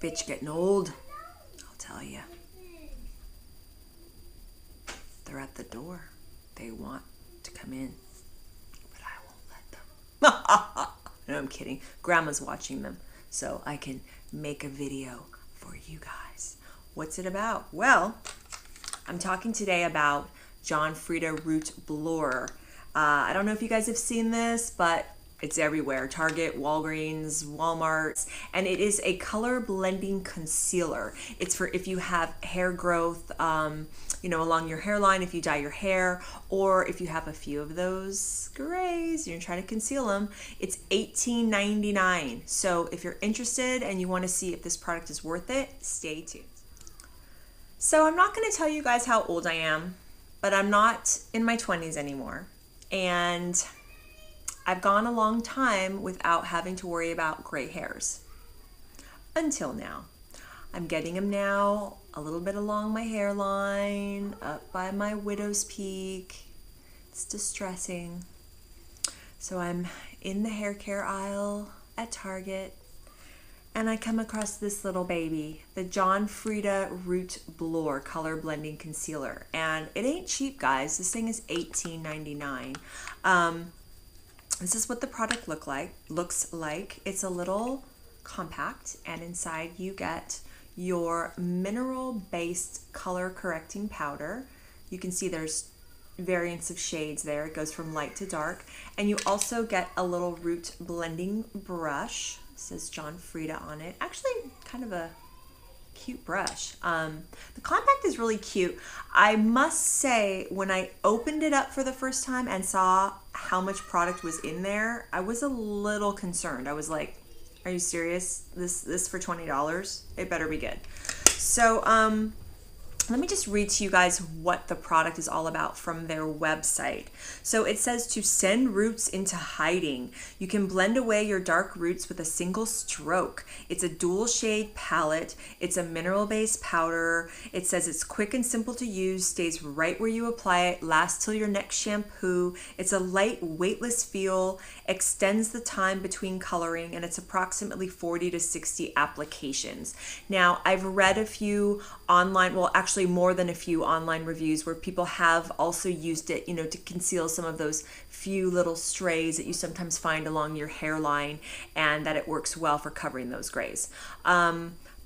Bitch getting old, I'll tell you. They're at the door. They want to come in, but I won't let them. No, I'm kidding. Grandma's watching them, so I can make a video for you guys. What's it about? Well, I'm talking today about John Frieda Root Blur. I don't know if you guys have seen this, but it's everywhere. Target, Walgreens, Walmart. And it is a color blending concealer. It's for if you have hair growth, along your hairline, if you dye your hair, or if you have a few of those grays, you're trying to conceal them. It's $18.99. So if you're interested and you want to see if this product is worth it, stay tuned. So I'm not going to tell you guys how old I am, but I'm not in my 20s anymore. And I've gone a long time without having to worry about gray hairs. Until now. I'm getting them now a little bit along my hairline, up by my widow's peak. It's distressing. So I'm in the hair care aisle at Target, and I come across this little baby, the John Frieda Root Blur Color Blending Concealer. And it ain't cheap, guys. This thing is $18.99. This is what the product looks like. It's a little compact, and inside you get your mineral-based color correcting powder. You can see there's variants of shades there. It goes from light to dark. And you also get a little root blending brush. It says John Frieda on it. Actually, kind of a cute brush. The compact is really cute. I must say, when I opened it up for the first time and saw how much product was in there, I was a little concerned. I was like, are you serious? This for $20? It better be good. So let me just read to you guys what the product is all about from their website. So it says to send roots into hiding. You can blend away your dark roots with a single stroke. It's a dual shade palette. It's a mineral-based powder. It says it's quick and simple to use, stays right where you apply it, lasts till your next shampoo. It's a light, weightless feel, extends the time between coloring, and it's approximately 40 to 60 applications. Now, I've read a few online, well, actually more than a few online reviews where people have also used it, to conceal some of those few little strays that you sometimes find along your hairline, and that it works well for covering those grays.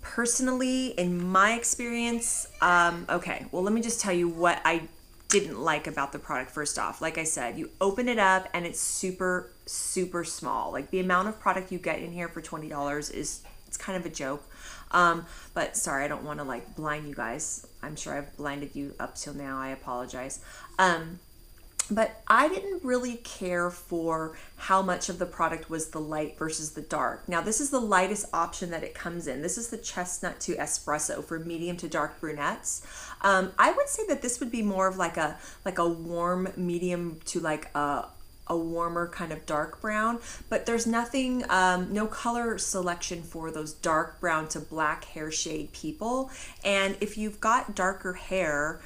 Personally, in my experience, okay, well, let me just tell you what I didn't like about the product. First off, like I said, you open it up and it's super, super small. Like, the amount of product you get in here for $20 it's kind of a joke. But sorry, I don't want to blind you guys. I'm sure I've blinded you up till now. I apologize. But I didn't really care for how much of the product was the light versus the dark. Now, this is the lightest option that it comes in. This is the chestnut to espresso for medium to dark brunettes. I would say that this would be more of like a warm medium to a warmer kind of dark brown, but there's nothing, no color selection for those dark brown to black hair shade people. And if you've got darker hair,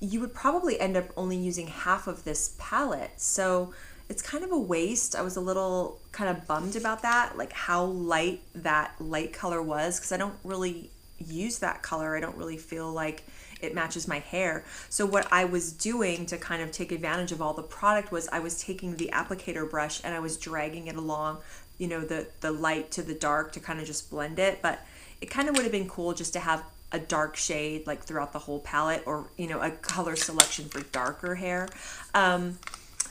you would probably end up only using half of this palette. So it's kind of a waste. I was a little kind of bummed about that, like how light that light color was, because I don't really use that color. I don't really feel like it matches my hair. So what I was doing to kind of take advantage of all the product was I was taking the applicator brush and I was dragging it along, the light to the dark to kind of just blend it. But it kind of would have been cool just to have a dark shade throughout the whole palette, or a color selection for darker hair.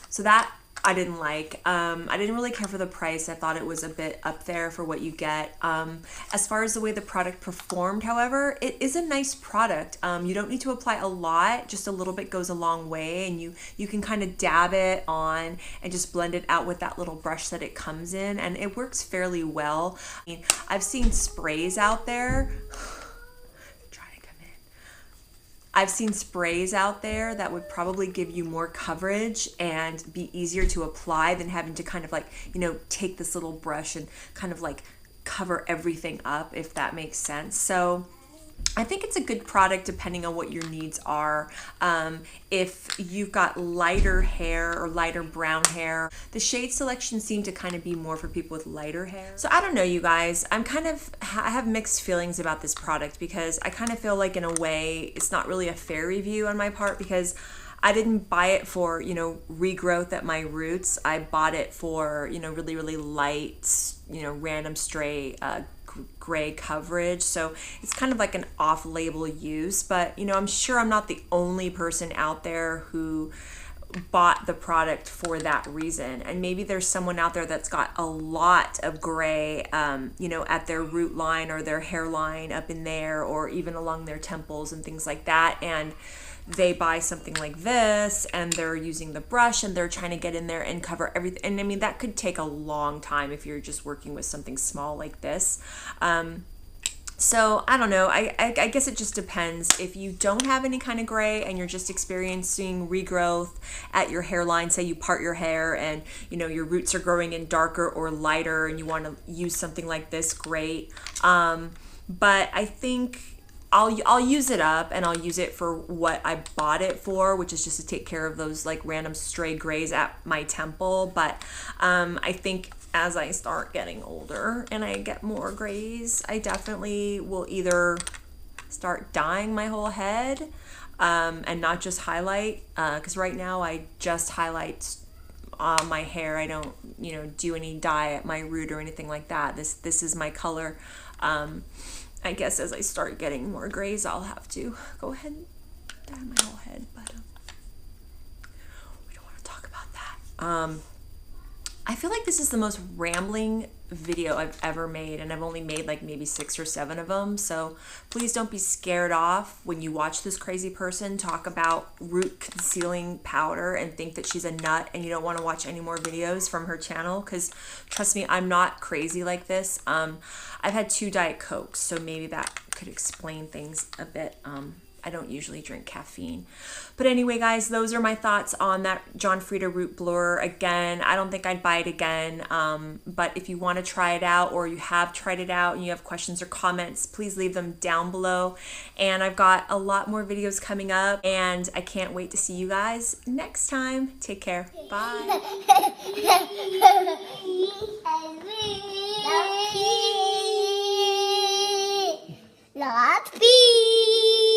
So that I didn't like. I didn't really care for the price. I thought it was a bit up there for what you get. As far as the way the product performed, however, it is a nice product. You don't need to apply a lot. Just a little bit goes a long way, and you can kind of dab it on and just blend it out with that little brush that it comes in, and it works fairly well. I've seen sprays out there. I've seen sprays out there that would probably give you more coverage and be easier to apply than having to kind of take this little brush and kind of cover everything up, if that makes sense. So I think it's a good product depending on what your needs are. If you've got lighter hair or lighter brown hair, the shade selection seemed to kind of be more for people with lighter hair. So I don't know, you guys. I have mixed feelings about this product because I kind of feel like in a way it's not really a fair review on my part because I didn't buy it for, you know, regrowth at my roots. I bought it for, you know, really, really light, you know, random stray gray coverage. So it's kind of like an off-label use, but you know, I'm sure I'm not the only person out there who bought the product for that reason. And maybe there's someone out there that's got a lot of gray, you know, at their root line or their hairline up in there, or even along their temples and things like that. And they buy something like this and they're using the brush and they're trying to get in there and cover everything. And I mean, that could take a long time if you're just working with something small like this. So I don't know. I guess it just depends. If you don't have any kind of gray and you're just experiencing regrowth at your hairline, say you part your hair and you know your roots are growing in darker or lighter and you want to use something like this, great. But I think I'll use it up and I'll use it for what I bought it for, which is just to take care of those like random stray grays at my temple. But I think as I start getting older and I get more grays, I definitely will either start dyeing my whole head and not just highlight, because right now I just highlight my hair. I don't, you know, do any dye at my root or anything like that. This is my color. I guess as I start getting more grays, I'll have to go ahead and dye my whole head, but we don't want to talk about that. I feel like this is the most rambling video I've ever made, and I've only made like maybe 6 or 7 of them, so please don't be scared off when you watch this crazy person talk about root concealing powder and think that she's a nut and you don't want to watch any more videos from her channel, because trust me, I'm not crazy like this. I've had 2 Diet Cokes, so maybe that could explain things a bit. I don't usually drink caffeine. But anyway, guys, those are my thoughts on that John Frieda root blur. Again, I don't think I'd buy it again. But if you want to try it out, or you have tried it out and you have questions or comments, please leave them down below. And I've got a lot more videos coming up, and I can't wait to see you guys next time. Take care. Bye. Not be.